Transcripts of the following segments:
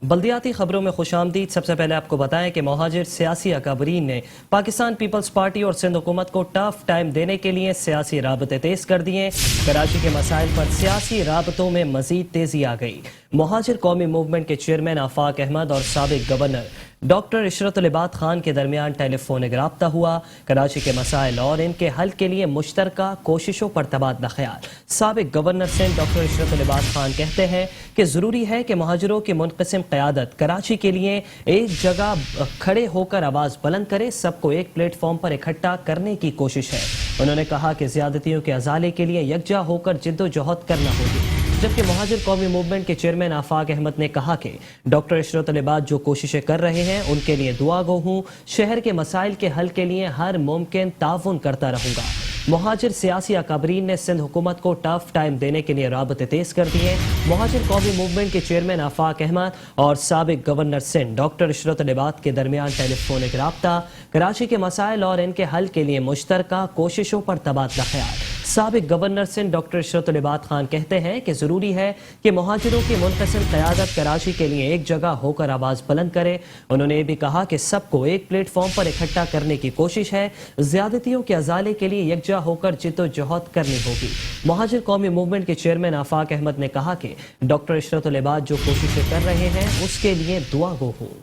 बल्दियाती खबरों में खुशामदीद। सबसे पहले आपको बताएं कि महाजिर सियासी अकाबरीन ने पाकिस्तान पीपल्स पार्टी और सिंध हुकूमत को टफ टाइम देने के लिए सियासी राबते तेज कर दिए। कराची के मसाइल पर सियासी राबतों में मजीद तेजी आ गई। महाजिर कौमी मूवमेंट के चेयरमैन आफाक अहमद और साबिक गवर्नर डॉक्टर इशरतुल इबाद खान के दरमियान टेलीफोनिक राब्ता हुआ। कराची के मसाइल और इनके हल के लिए मुश्तरका कोशिशों पर तबादला ख्याल। साबिक गवर्नर सिंध डॉक्टर इशरतुल इबाद खान कहते हैं कि जरूरी है कि महाजिरों की मुनक़सिम क़यादत कराची के लिए एक जगह खड़े होकर आवाज बुलंद करे, सबको एक प्लेटफॉर्म पर इकट्ठा करने की कोशिश है। उन्होंने कहा कि ज्यादतियों के अजाले के लिए यकजा होकर जिद्दोजहद करना होगी। जबकि महाजिर कौमी मूवमेंट के चेयरमैन आफाक अहमद ने कहा कि डॉक्टर इशरतुल इबाद जो कोशिशें कर रहे हैं उनके लिए दुआ गो हूँ। शहर के मसाइल के हल के लिए हर मुमकिन ताउन करता रहूंगा। महाजिर सियासी अकाबरीन ने सिंध हुकूमत को टफ टाइम देने के लिए राबते तेज कर दिए। महाजिर कौमी मूवमेंट के चेयरमैन आफाक अहमद और साबिक गवर्नर सिंध डॉक्टर इशरतुल इबाद के दरमियान टेलीफोनिक राब्ता। कराची के मसाइल और इनके हल के लिए मुश्तरका कोशिशों पर तबादला ख्याल। साबिक गवर्नर सिंध डॉक्टर इशरतुल इबाद खान कहते हैं कि जरूरी है कि महाजिरों की मुनक़सिम क़यादत कराची के लिए एक जगह होकर आवाज बुलंद करे। उन्होंने ये भी कहा कि सबको एक प्लेटफॉर्म पर इकट्ठा करने की कोशिश है। ज्यादतियों के अजाले के लिए यकजा होकर जिद्दोजहद करनी होगी। महाजिर कौमी मूवमेंट के चेयरमैन आफाक अहमद ने कहा कि डॉक्टर इशरतुल इबाद जो कोशिशें कर रहे हैं उसके लिए दुआ गो हो।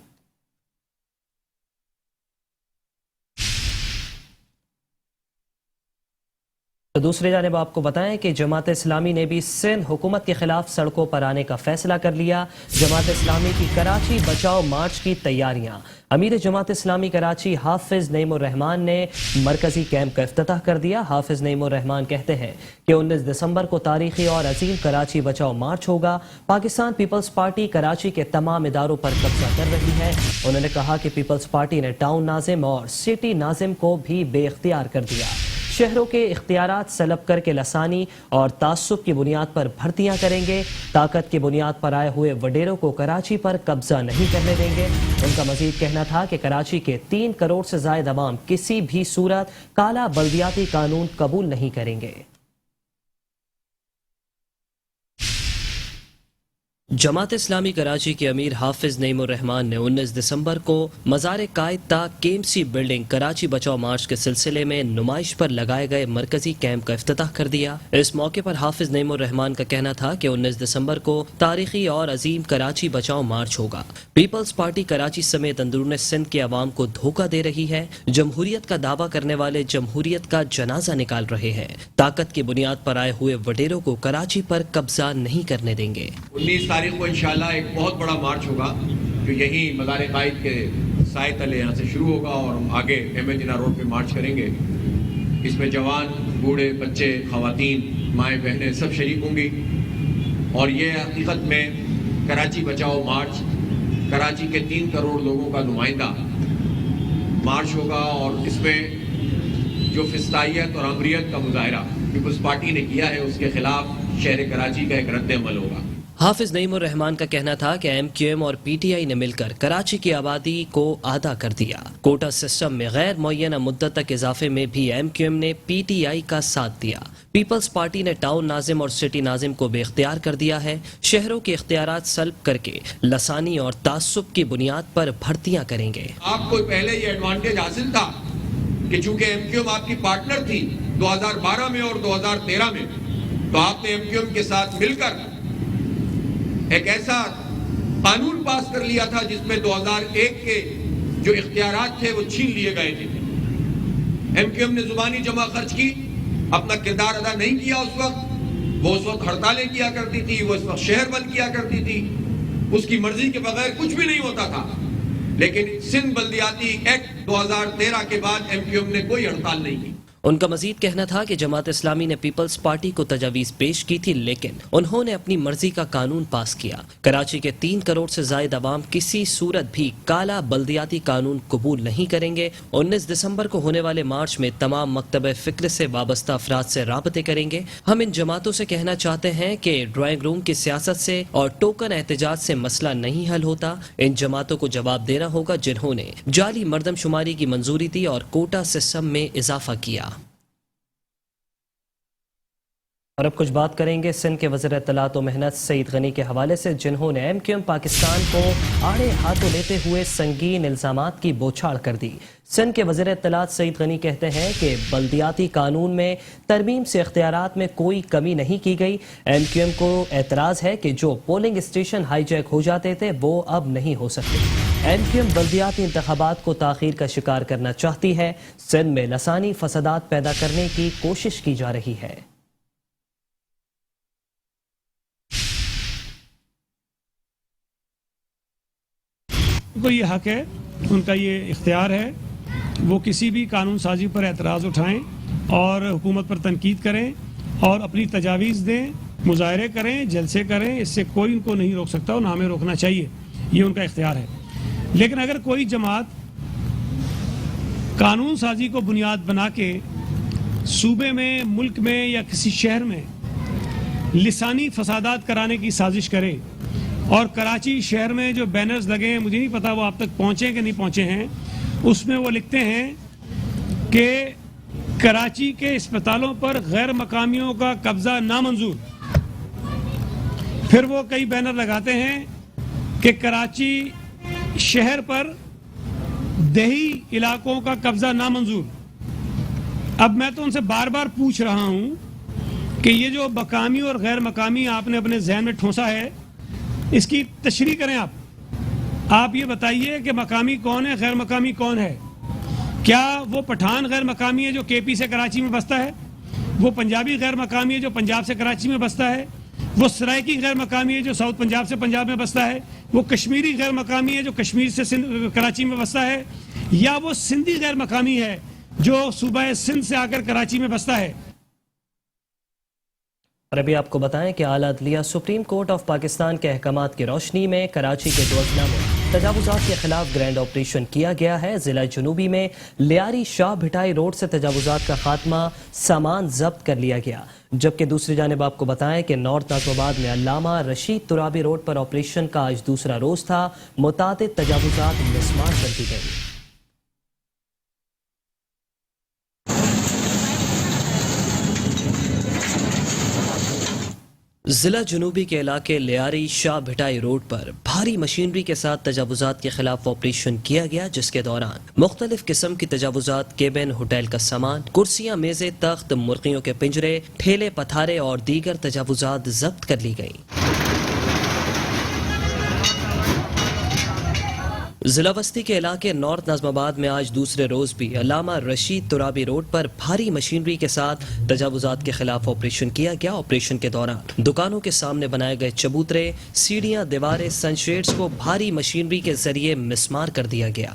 तो दूसरी जानिब आपको बताएं कि जमात इस्लामी ने भी सिंध हुकूमत के खिलाफ सड़कों पर आने का फैसला कर लिया। जमात इस्लामी की कराची बचाओ मार्च की तैयारियां। अमीर जमात इस्लामी कराची हाफिज नईमुर रहमान ने मरकजी कैंप का इफ्तिताह कर दिया। हाफिज नईमुर रहमान कहते हैं कि 19 दिसंबर को तारीखी और अजीम कराची बचाओ मार्च होगा। पाकिस्तान पीपल्स पार्टी कराची के तमाम इदारों पर कब्जा कर रही है। उन्होंने कहा कि पीपल्स पार्टी ने टाउन नाजिम और सिटी नाजिम को भी बेख्तियार कर दिया। शहरों के इख्तियारात सलब करके लसानी और तासुब की बुनियाद पर भर्तियां करेंगे। ताकत की बुनियाद पर आए हुए वडेरों को कराची पर कब्जा नहीं करने देंगे। उनका मजीद कहना था कि कराची के 3 करोड़ से ज्यादा अवाम किसी भी सूरत काला बल्दियाती कानून कबूल नहीं करेंगे। जमात इस्लामी कराची के अमीर हाफिज नईमुर रहमान ने 19 दिसंबर को मज़ार कायद ता केएमसी बिल्डिंग कराची बचाओ मार्च के सिलसिले में नुमाइश पर लगाए गए मरकजी कैंप का इफ्तिताह कर दिया। इस मौके पर हाफिज नईमुर रहमान का कहना था कि 19 दिसंबर को तारीखी और अजीम कराची बचाओ मार्च होगा। पीपल्स पार्टी कराची समेत अंदरून सिंध के अवाम को धोखा दे रही है। जमहूरियत का दावा करने वाले जमहूरियत का जनाजा निकाल रहे हैं। ताकत की बुनियाद पर आए हुए वडेरों को कराची पर कब्जा नहीं करने देंगे। 19 तारीख को इंशाल्लाह एक बहुत बड़ा मार्च होगा जो यहीं मज़ार कायद के साए तले यहाँ से शुरू होगा और हम आगे अहमद जिना रोड पे मार्च करेंगे। इसमें जवान, बूढ़े, बच्चे, खवातीन, माएँ बहनें सब शरीक होंगी और ये हकीकत में कराची बचाओ मार्च कराची के 3 करोड़ लोगों का नुमाइंदा मार्च होगा और इसमें जो फिस्तायत और अमरियत का मुजाहरा पीपल्स पार्टी ने किया है उसके खिलाफ शहर कराची का एक रद्द अमल होगा। हाफिज नईमुर रहमान का कहना था कि एमक्यूएम और पीटीआई ने मिलकर कराची की आबादी को आधा कर दिया। कोटा सिस्टम में गैर मुअय्यना मुद्दत तक इजाफे में भी एमक्यूएम ने पीटीआई का साथ दिया। पीपल्स पार्टी ने टाउन नाजिम और सिटी नाजिम को बेख्तियार कर दिया है। शहरों के इख्तियारात सल्ब करके लसानी और तासुब की बुनियाद पर भर्तियां करेंगे। आपको पहले ये एडवांटेज हासिल था कि चूंकि एमक्यूएम आपकी पार्टनर थी 2012 में और 2013 में, तो आपने एमक्यूएम के साथ मिलकर एक ऐसा कानून पास कर लिया था जिसमें 2001 के जो इख्तियारात थे वो छीन लिए गए थे। एमक्यूएम ने जुबानी जमा खर्च की, अपना किरदार अदा नहीं किया। वो उस वक्त हड़तालें किया करती थी, वो उस वक्त शहर बंद किया करती थी, उसकी मर्जी के बगैर कुछ भी नहीं होता था। लेकिन सिंध बल्दियाती एक्ट 2013 के बाद एमक्यूएम ने कोई हड़ताल नहीं की। उनका मजीद कहना था कि जमात इस्लामी ने पीपल्स पार्टी को तजावीज पेश की थी, लेकिन उन्होंने अपनी मर्जी का कानून पास किया। कराची के 3 करोड़ से ज्यादा अवाम किसी सूरत भी काला बल्दियाती कानून कबूल नहीं करेंगे। 19 दिसंबर को होने वाले मार्च में तमाम मकतब फिक्र से वाबस्ता अफराद से राबते करेंगे। हम इन जमातों से कहना चाहते हैं कि ड्राइंग रूम की सियासत से और टोकन एहतजाज से मसला नहीं हल होता। इन जमातों को जवाब देना होगा जिन्होंने जाली मर्दमशुमारी की मंजूरी दी और कोटा सिस्टम में इजाफा किया। اور اب کچھ بات کریں گے سندھ کے وزیر اطلاعات و محنت سعید غنی کے حوالے سے، جنہوں نے ایم کیو ایم پاکستان کو آڑے ہاتھوں لیتے ہوئے سنگین الزامات کی بوچھاڑ کر دی۔ سندھ کے وزیر اطلاعات سعید غنی کہتے ہیں کہ بلدیاتی قانون میں ترمیم سے اختیارات میں کوئی کمی نہیں کی گئی۔ ایم کیو ایم کو اعتراض ہے کہ جو پولنگ اسٹیشن ہائی جیک ہو جاتے تھے وہ اب نہیں ہو سکتے۔ ایم کیو ایم بلدیاتی انتخابات کو تاخیر کا شکار کرنا چاہتی ہے۔ سندھ میں لسانی فسادات پیدا کرنے کی کوشش کی جا رہی ہے۔ کو یہ حق ہے، ان کا یہ اختیار ہے، وہ کسی بھی قانون سازی پر اعتراض اٹھائیں اور حکومت پر تنقید کریں اور اپنی تجاویز دیں، مظاہرے کریں، جلسے کریں، اس سے کوئی ان کو نہیں روک سکتا اور نہ ہمیں روکنا چاہیے، یہ ان کا اختیار ہے۔ لیکن اگر کوئی جماعت قانون سازی کو بنیاد بنا کے صوبے میں، ملک میں یا کسی شہر میں لسانی فسادات کرانے کی سازش کرے، اور کراچی شہر میں جو بینرز لگے ہیں، مجھے نہیں پتا وہ آپ تک پہنچے کہ نہیں پہنچے ہیں، اس میں وہ لکھتے ہیں کہ کراچی کے اسپتالوں پر غیر مقامیوں کا قبضہ نامنظور۔ پھر وہ کئی بینر لگاتے ہیں کہ کراچی شہر پر دیہی علاقوں کا قبضہ نامنظور۔ اب میں تو ان سے بار بار پوچھ رہا ہوں کہ یہ جو مقامی اور غیر مقامی آپ نے اپنے ذہن میں ٹھونسا ہے، اس کی تشریح کریں۔ آپ یہ بتائیے کہ مقامی کون ہے، غیر مقامی کون ہے؟ کیا وہ پٹھان غیر مقامی ہے جو کے پی سے کراچی میں بستا ہے؟ وہ پنجابی غیر مقامی ہے جو پنجاب سے کراچی میں بستا ہے؟ وہ سرائکی غیر مقامی ہے جو ساؤتھ پنجاب سے پنجاب میں بستا ہے؟ وہ کشمیری غیر مقامی ہے جو کشمیر سے کراچی میں بستا ہے؟ یا وہ سندھی غیر مقامی ہے جو صوبہ سندھ سے آ کر کراچی میں بستا ہے؟ اور ابھی آپ کو بتائیں کہ اعلیٰ عدلیہ سپریم کورٹ آف پاکستان کے احکامات کی روشنی میں کراچی کے دو اضلاع میں تجاوزات کے خلاف گرینڈ آپریشن کیا گیا ہے۔ ضلع جنوبی میں لیاری شاہ بھٹائی روڈ سے تجاوزات کا خاتمہ، سامان ضبط کر لیا گیا، جبکہ دوسری جانب آپ کو بتائیں کہ نارتھ ناظم آباد میں علامہ رشید ترابی روڈ پر آپریشن کا آج دوسرا روز تھا۔ متعدد تجاوزات مسمار کر دی گئی۔ ضلع جنوبی کے علاقے لیاری شاہ بھٹائی روڈ پر بھاری مشینری کے ساتھ تجاوزات کے خلاف آپریشن کیا گیا، جس کے دوران مختلف قسم کی تجاوزات، کیبن، ہوٹل کا سامان، کرسیاں، میزیں، تخت، مرغیوں کے پنجرے، ٹھیلے، پتھارے اور دیگر تجاوزات ضبط کر لی گئیں۔ ضلع وسطی کے علاقے نارتھ ناظم آباد میں آج دوسرے روز بھی علامہ رشید ترابی روڈ پر بھاری مشینری کے ساتھ تجاوزات کے خلاف آپریشن کیا گیا۔ آپریشن کے دوران دکانوں کے سامنے بنائے گئے چبوترے، سیڑھیاں، دیواریں، سن شیڈز کو بھاری مشینری کے ذریعے مسمار کر دیا گیا۔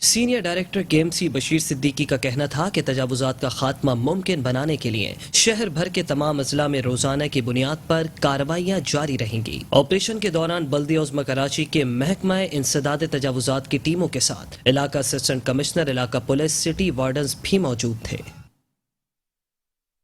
سینئر ڈائریکٹر کے ایم سی بشیر صدیقی کا کہنا تھا کہ تجاوزات کا خاتمہ ممکن بنانے کے لیے شہر بھر کے تمام اضلاع میں روزانہ کی بنیاد پر کارروائیاں جاری رہیں گی۔ آپریشن کے دوران بلدیہ عظمی کراچی کے محکمہ انسداد تجاوزات کی ٹیموں کے ساتھ علاقہ اسسٹنٹ کمشنر، علاقہ پولیس، سٹی وارڈنز بھی موجود تھے۔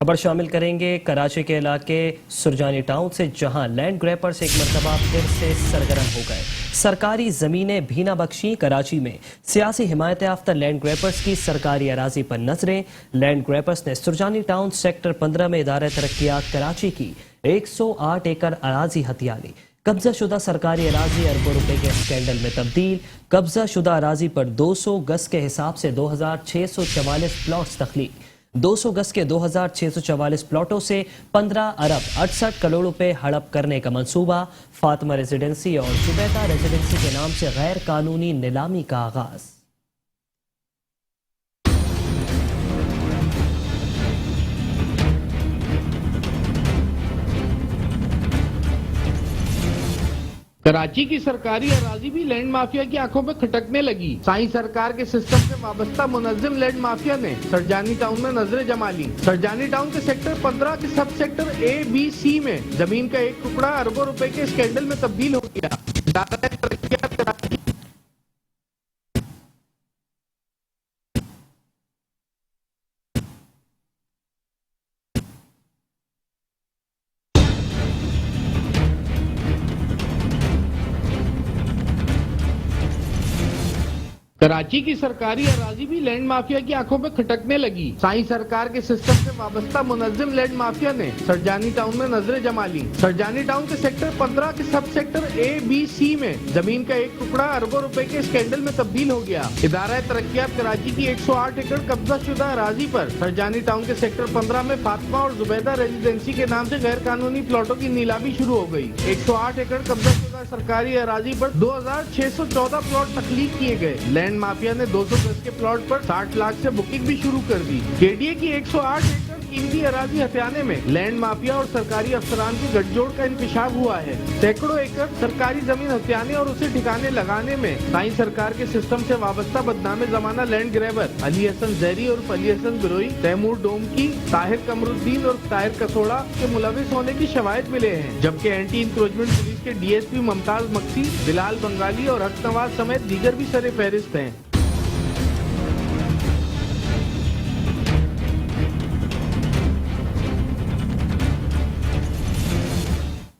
خبر شامل کریں گے کراچی کے علاقے سرجانی ٹاؤن سے، جہاں لینڈ گریپرز ایک مرتبہ پھر سے سرگرم ہو گئے۔ سرکاری زمینیں بھی نہ بخشیں، کراچی میں سیاسی حمایت یافتہ لینڈ گریپرز کی سرکاری اراضی پر نظریں۔ لینڈ گریپرز نے سرجانی ٹاؤن سیکٹر 15 میں ادارہ ترقیات کراچی کی 108 ایکڑ اراضی ہتھیا لی۔ قبضہ شدہ سرکاری اراضی اربوں روپے کے اسکینڈل میں تبدیل۔ قبضہ شدہ اراضی پر 200 گز کے حساب سے 2644 پلاٹس تخلیق۔ 200 گز کے 2644 پلاٹوں سے 15 ارب 68 کروڑ روپے ہڑپ کرنے کا منصوبہ۔ فاطمہ ریزیڈنسی اور زبیدہ ریزیڈنسی کے نام سے غیر قانونی نیلامی کا آغاز۔ کراچی کی سرکاری اراضی بھی لینڈ مافیا کی آنکھوں میں کھٹکنے لگی۔ سائیں سرکار کے سسٹم سے وابستہ منظم لینڈ مافیا نے سرجانی ٹاؤن میں نظریں جما لی۔ سرجانی ٹاؤن کے سیکٹر 15 کے سب سیکٹر اے بی سی میں زمین کا ایک ٹکڑا اربوں روپے کے اسکینڈل میں تبدیل ہو گیا۔ ادارہ ترقیات کراچی कराची की सरकारी अराजी भी लैंड माफिया की आंखों में खटकने लगी। साई सरकार के सिस्टम से वाबस्ता मुनज्जिम लैंड माफिया ने सरजानी टाउन में नजरें जमा ली। सरजानी टाउन के सेक्टर 15 के सब सेक्टर A-B-C में जमीन का एक टुकड़ा अरबों रुपए के स्कैंडल में तब्दील हो गया। इदारा तरक्कियात कराची की 108 एकड़ कब्जा शुदा अराजी पर सरजानी टाउन के सेक्टर 15 में फातिमा और जुबैदा रेजिडेंसी के नाम से गैर कानूनी प्लॉटों की नीलामी शुरू हो गई। 108 एकड़ कब्जा शुदा सरकारी अराजी पर 2614 प्लॉट तख्लीक किए गए। लैंड माफिया ने 200 गज के प्लॉट पर 60 लाख से बुकिंग भी शुरू कर दी। केडीए की 108 एकड़ कीमती अराजी हथियाने में लैंड माफिया और सरकारी अफसरान के गठजोड़ का इंकशाफ हुआ है। सैकड़ों एकड़ सरकारी जमीन हथियाने और उसे ठिकाने लगाने में साई सरकार के सिस्टम से वाबस्ता बदनामे जमाना लैंड ग्रैबर अली हसन जहरी और अली हसन बिरोई, तैमूर डोमकी, ताहिर कमरुद्दीन और ताहिर कसोड़ा के मुलविस होने की शवाहिद मिले हैं। जबकि एंटी इंक्रोचमेंट पुलिस के डीएसपी मुमताज मक्सी, बिलाल बंगाली और हक नवाज समेत दीगर भी सरे फहरिस्त हैं।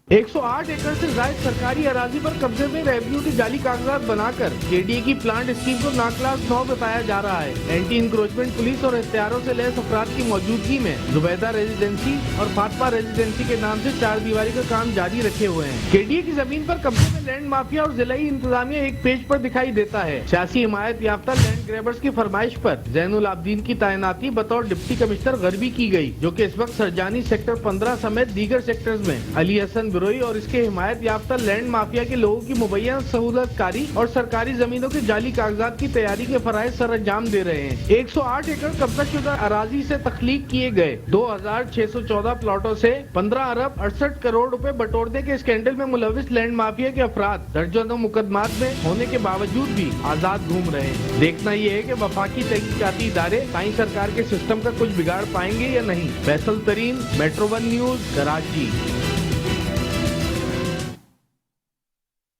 108 एकड़ से जायद सरकारी अराजी पर कब्जे में रेवेन्यू के जाली कागजात बनाकर केडीए की प्लांट स्कीम को नाक्लास 9 बताया जा रहा है। एंटी इंक्रोचमेंट पुलिस और हथियारों से लैस अफराद की मौजूदगी में जुबैदा रेजिडेंसी और फातिमा रेजिडेंसी के नाम से 4 दीवारी का काम जारी रखे हुए हैं। केडीए की जमीन पर कब्जे में लैंड माफिया और जिलाई इंतजामिया एक पेज पर दिखाई देता है। सियासी हिमायत याफ्ता लैंड ग्रैबर्स की फरमाइश पर जैनुल आबदीन की तैनाती बतौर डिप्टी कमिश्नर गरबी की गई, जो कि इस वक्त सरजानी सेक्टर 15 समेत दीगर सेक्टर्स में अली हसन बिरोई और इसके हिमायत याफ्ता लैंड माफिया के लोगों की मुबैया सहूलतकारी और सरकारी जमीनों के जाली कागजात की तैयारी के फराइज सर अंजाम दे रहे हैं। 108 एकड़ कब्जा शुदा अराजी से तख्लीक किए गए 2614 प्लॉटों से 15 अरब 68 करोड़ रुपए बटोरने के स्कैंडल में मुलविस लैंड माफिया के अफराद दर्जनों मुकदमात में होने के बावजूद भी आजाद घूम रहे हैं। देखना ये है कि वफाकी तहकीकाती इदारे साई सरकार के सिस्टम का कुछ बिगाड़ पाएंगे या नहीं। फैसल तरीन, मेट्रो 1 न्यूज, कराची।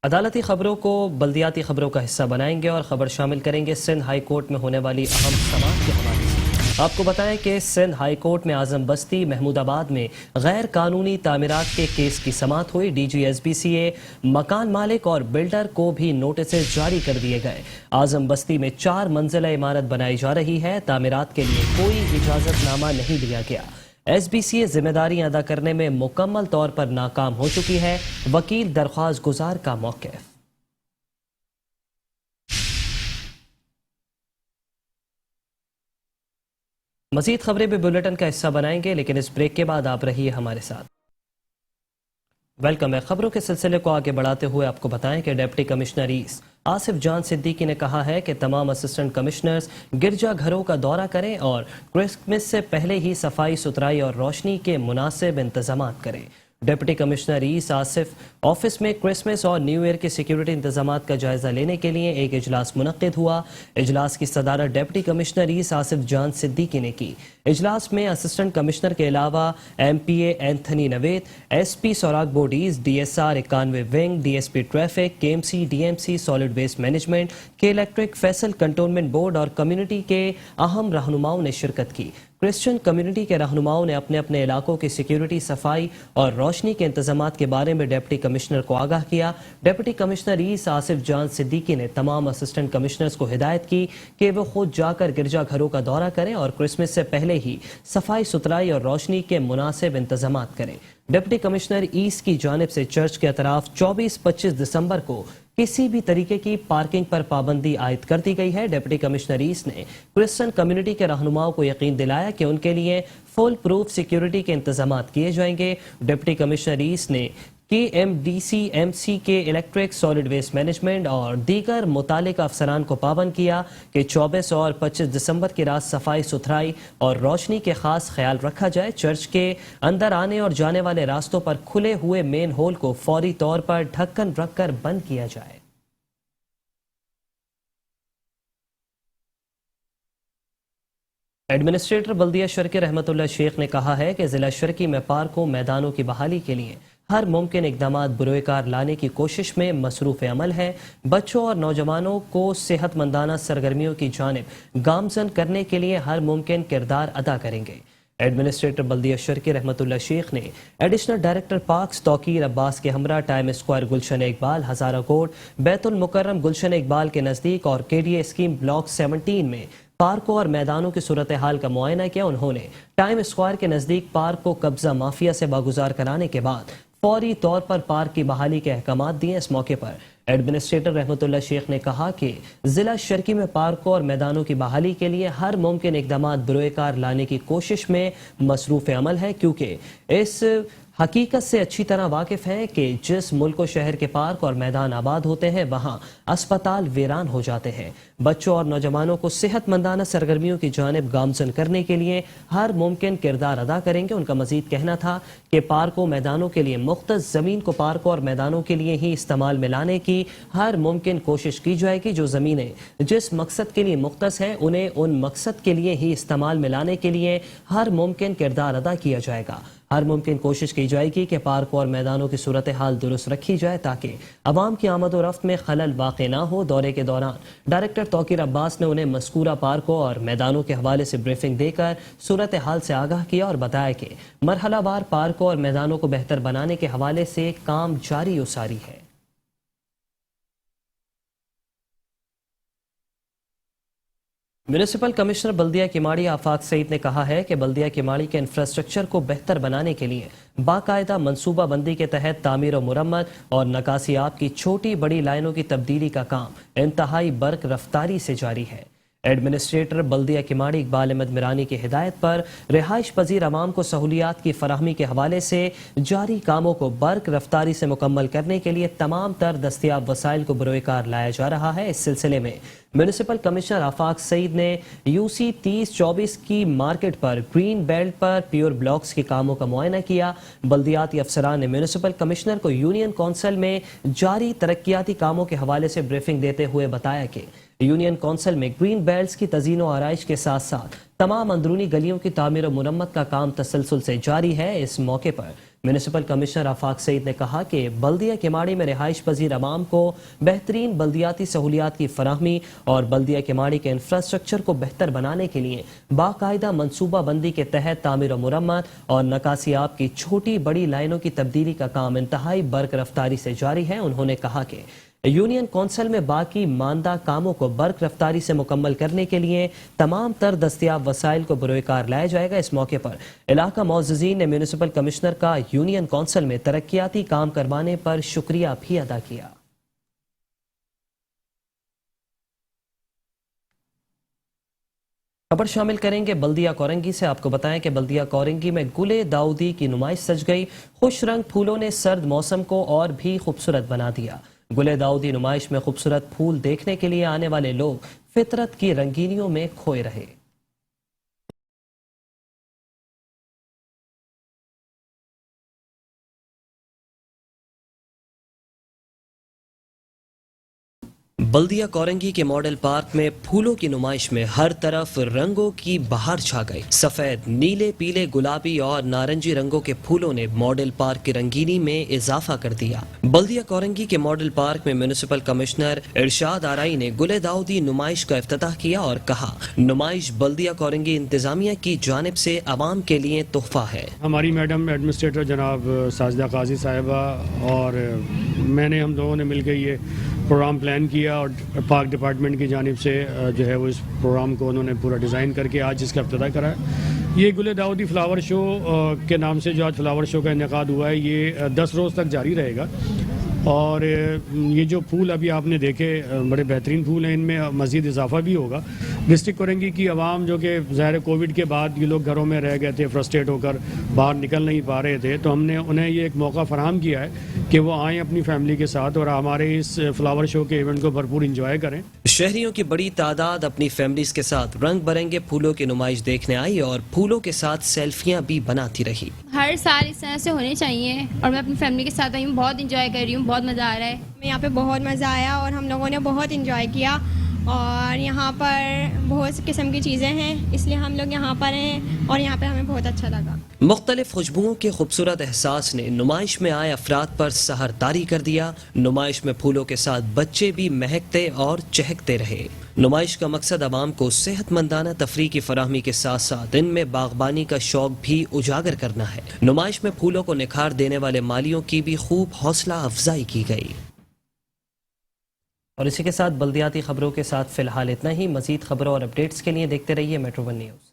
अदालती खबरों को बल्दियाती खबरों का हिस्सा बनाएंगे और खबर शामिल करेंगे सिंध हाई कोर्ट में होने वाली अहम समाअत के हवाले से। आपको बताएं कि सिंध हाई कोर्ट में आजम बस्ती महमूदाबाद में गैर कानूनी तामीरात के केस की समाअत हुई। DGSBCA मकान मालिक और बिल्डर को भी नोटिस जारी कर दिए गए। आजम बस्ती में 4 मंजिला इमारत बनाई जा रही है। तामीरात के लिए कोई इजाजतनामा नहीं दिया गया। SBCA जिम्मेदारियां अदा करने में मुकम्मल तौर पर नाकाम हो चुकी है। वकील दरख्वास्त गुजार का मौक़िफ़। मज़ीद खबरें भी बुलेटिन का हिस्सा बनाएंगे, लेकिन इस ब्रेक के बाद आप रहिए हमारे साथ। वेलकम है। खबरों के सिलसिले को आगे बढ़ाते हुए आपको बताएं कि डिप्टी कमिश्नर ईस्ट आसिफ जान सिद्दीकी ने कहा है कि तमाम असिस्टेंट कमिश्नर्स गिरजा घरों का दौरा करें और क्रिसमस से पहले ही सफाई सुथराई और रोशनी के मुनासिब इंतजाम करें। Deputy commissioner east Asif office में क्रिसमस और न्यू ईयर के सिक्योरिटी इंतजाम का जायजा लेने के लिए एक इजलास मुनक्किद हुआ। इजलास की सदारत डिप्टी कमिश्नर ईस्ट आसिफ जान सिद्दीकी ने की। इजलास में असिस्टेंट कमिश्नर के अलावा MPA एंथनी नवेद, SP सोराग बोडीज, DSR 91 wing, DSP traffic, KMC, DMC solid waste management, K electric, Faisal cantonment board और कम्युनिटी के अहम रहनुमाओं ने शिरकत की। क्रिश्चियन कम्युनिटी के रहनुमाओं ने अपने अपने इलाकों की सिक्योरिटी, सफाई और रोशनी के इंतजामात के बारे में डिप्टी कमिश्नर को आगाह किया। डिप्टी कमिश्नर ईस्ट आसिफ जान सिद्दीकी ने तमाम असिस्टेंट कमिश्नर्स को हिदायत की कि वो खुद जाकर गिरजा घरों का दौरा करें और क्रिसमस से पहले ही सफाई सुथराई और रोशनी के मुनासिब इंतजाम करें। डिप्टी कमिश्नर ईस्ट की जानिब से चर्च के अतराफ 24-25 दिसंबर को किसी भी तरीके की पार्किंग पर पाबंदी आयद कर दी गई है। डिप्टी कमिश्नर ईस्ट ने क्रिश्चियन कम्युनिटी के रहनुमाओं को यकीन दिलाया कि उनके लिए फुल प्रूफ सिक्योरिटी के इंतजाम किए जाएंगे। डिप्टी कमिश्नर ईस्ट ने KMDC-MC के इलेक्ट्रिक, सॉलिड वेस्ट मैनेजमेंट और दीगर मुतालिका अफसरान को पाबंद किया कि 24 और 25 दिसंबर की रात सफाई सुथराई और रोशनी के खास ख्याल रखा जाए। चर्च के अंदर आने और जाने वाले रास्तों पर खुले हुए मेन होल को फौरी तौर पर ढक्कन रखकर बंद किया जाए। एडमिनिस्ट्रेटर बल्दिया शर्की रहमतुल्लाह शेख ने कहा है कि जिला शर्की में पार्कों, मैदानों की बहाली के लिए हर मुमकिन इकदामात बुरोकार लाने की कोशिश में मसरूफ़ अमल है। बच्चों और नौजवानों को सेहतमंदाना सरगर्मियों की जानिब गामजन करने के लिए हर मुमकिन किरदार अदा करेंगे। ایڈمنسٹریٹر بلدیہ شرکی رحمت اللہ شیخ نے ایڈیشنل ڈائریکٹر پارکس توقیر عباس کے ہمراہ ٹائم اسکوائر گلشن اقبال ہزارہ کوٹ بیت المکرم گلشن اقبال کے نزدیک اور کے ڈی اے اسکیم بلاک 17 میں پارکوں اور میدانوں کی صورتحال کا معائنہ کیا. انہوں نے ٹائم اسکوائر کے نزدیک پارک کو قبضہ مافیا سے باگزار کرانے کے بعد فوری طور پر پارک کی بحالی کے احکامات دیے. اس موقع پر ایڈمنسٹریٹر رحمت اللہ شیخ نے کہا کہ ضلع شرکی میں پارکوں اور میدانوں کی بحالی کے لیے ہر ممکن اقدامات بروئے کار لانے کی کوشش میں مصروف عمل ہے، کیونکہ اس حقیقت سے اچھی طرح واقف ہیں کہ جس ملک و شہر کے پارک اور میدان آباد ہوتے ہیں وہاں اسپتال ویران ہو جاتے ہیں. بچوں اور نوجوانوں کو صحت مندانہ سرگرمیوں کی جانب گامزن کرنے کے لیے ہر ممکن کردار ادا کریں گے. ان کا مزید کہنا تھا کہ پارکوں میدانوں کے لیے مختص زمین کو پارکوں اور میدانوں کے لیے ہی استعمال میں لانے کی ہر ممکن کوشش کی جائے گی. جو زمینیں جس مقصد کے لیے مختص ہیں انہیں ان مقصد کے لیے ہی استعمال میں لانے کے لیے ہر ممکن کردار ادا کیا جائے گا. ہر ممکن کوشش کی جائے گی کہ پارکوں اور میدانوں کی صورتحال درست رکھی جائے تاکہ عوام کی آمد و رفت میں خلل واقع نہ ہو. دورے کے دوران ڈائریکٹر توقیر عباس نے انہیں مذکورہ پارکوں اور میدانوں کے حوالے سے بریفنگ دے کر صورتحال سے آگاہ کیا اور بتایا کہ مرحلہ وار پارکوں اور میدانوں کو بہتر بنانے کے حوالے سے کام جاری و ساری ہے. میونسپل کمشنر بلدیہ کیماڑی آفاق سعید نے کہا ہے کہ بلدیہ کیماڑی کے انفراسٹرکچر کو بہتر بنانے کے لیے باقاعدہ منصوبہ بندی کے تحت تعمیر و مرمت اور نکاسی آب کی چھوٹی بڑی لائنوں کی تبدیلی کا کام انتہائی برق رفتاری سے جاری ہے. ایڈمنسٹریٹر بلدیہ کیماڑی اقبال احمد میرانی کی ہدایت پر رہائش پذیر عوام کو سہولیات کی فراہمی کے حوالے سے جاری کاموں کو برق رفتاری سے مکمل کرنے کے لیے تمام تر دستیاب وسائل کو بروئے کار لایا جا رہا ہے. اس سلسلے میں میونسپل کمشنر آفاق سعید نے UC 3024 کی مارکیٹ پر گرین بیلٹ پر پیور بلاکس کے کاموں کا معائنہ کیا. بلدیاتی افسران نے میونسپل کمشنر کو یونین کونسل میں جاری ترقیاتی کاموں کے حوالے سے بریفنگ دیتے ہوئے بتایا کہ یونین کونسل میں گرین بیلٹس کی تزئین و آرائش کے ساتھ ساتھ تمام اندرونی گلیوں کی تعمیر و مرمت کا کام تسلسل سے جاری ہے. اس موقع پر میونسپل کمشنر آفاق سعید نے کہا کہ بلدیہ کیماڑی میں رہائش پذیر عوام کو بہترین بلدیاتی سہولیات کی فراہمی اور بلدیہ کیماڑی کے انفراسٹرکچر کو بہتر بنانے کے لیے باقاعدہ منصوبہ بندی کے تحت تعمیر و مرمت اور نکاسی آب کی چھوٹی بڑی لائنوں کی تبدیلی کا کام انتہائی برق رفتاری سے جاری ہے. انہوں نے کہا کہ یونین کونسل میں باقی ماندہ کاموں کو برق رفتاری سے مکمل کرنے کے لیے تمام تر دستیاب وسائل کو بروئے کار لایا جائے گا. اس موقع پر علاقہ معززین نے میونسپل کمشنر کا یونین کونسل میں ترقیاتی کام کروانے پر شکریہ بھی ادا کیا. خبر شامل کریں گے بلدیہ کورنگی سے. آپ کو بتائیں کہ بلدیہ کورنگی میں گل داؤدی کی نمائش سج گئی. خوش رنگ پھولوں نے سرد موسم کو اور بھی خوبصورت بنا دیا. گل داؤدی نمائش میں خوبصورت پھول دیکھنے کے لیے آنے والے لوگ فطرت کی رنگینیوں میں کھوئے رہے. بلدیہ کورنگی کے ماڈل پارک میں پھولوں کی نمائش میں ہر طرف رنگوں کی بہار چھا گئی. سفید، نیلے، پیلے، گلابی اور نارنجی رنگوں کے پھولوں نے ماڈل پارک کی رنگینی میں اضافہ کر دیا. بلدیہ کورنگی کے ماڈل پارک میں میونسپل کمشنر ارشاد آرائی نے گل داؤدی نمائش کا افتتاح کیا اور کہا نمائش بلدیہ کورنگی انتظامیہ کی جانب سے عوام کے لیے تحفہ ہے. ہماری میڈم ایڈمنسٹریٹر جناب ساجدہ قاضی صاحبہ اور میں نے ہم لوگوں نے مل کے یہ پروگرام پلان کیا اور پارک ڈپارٹمنٹ کی جانب سے جو ہے وہ اس پروگرام کو انہوں نے پورا ڈیزائن کر کے آج اس کا افتتاح کرا ہے. یہ گل داؤدی فلاور شو کے نام سے جو آج فلاور شو کا انعقاد ہوا ہے یہ 10 روز تک جاری رہے گا. اور یہ جو پھول ابھی آپ نے دیکھے بڑے بہترین پھول ہیں، ان میں مزید اضافہ بھی ہوگا. ڈسٹرکٹ کورنگی کی عوام جو کہ ظاہر کووڈ کے بعد یہ لوگ گھروں میں رہ گئے تھے، فرسٹریٹ ہو کر باہر نکل نہیں پا رہے تھے، تو ہم نے انہیں یہ ایک موقع فراہم کیا ہے کہ وہ آئیں اپنی فیملی کے ساتھ اور ہمارے اس فلاور شو کے ایونٹ کو بھرپور انجوائے کریں. شہریوں کی بڑی تعداد اپنی فیملیز کے ساتھ رنگ برنگے پھولوں کی نمائش دیکھنے آئی اور پھولوں کے ساتھ سیلفیاں بھی بناتی رہی. ہر سال اس طرح سے ہونے چاہیے اور میں اپنی فیملی کے ساتھ آئی ہوں، بہت انجوائے کر رہی ہوں، بہت مزہ آ رہا ہے. یہاں پہ بہت مزہ آیا اور ہم لوگوں نے بہت انجوائے کیا اور یہاں پر بہت قسم کی چیزیں ہیں، اس لیے ہم لوگ یہاں پر ہیں اور یہاں پہ ہمیں بہت اچھا لگا۔ مختلف خوشبوؤں کے خوبصورت احساس نے نمائش میں آئے افراد پر سحر طاری کر دیا۔ نمائش میں پھولوں کے ساتھ بچے بھی مہکتے اور چہکتے رہے۔ نمائش کا مقصد عوام کو صحت مندانہ تفریح کی فراہمی کے ساتھ ساتھ ان میں باغبانی کا شوق بھی اجاگر کرنا ہے۔ نمائش میں پھولوں کو نکھار دینے والے مالیوں کی بھی خوب حوصلہ افزائی کی گئی۔ اور اسی کے ساتھ بلدیاتی خبروں کے ساتھ فی الحال اتنا ہی۔ مزید خبروں اور اپڈیٹس کے لیے دیکھتے رہیے میٹرو ون نیوز۔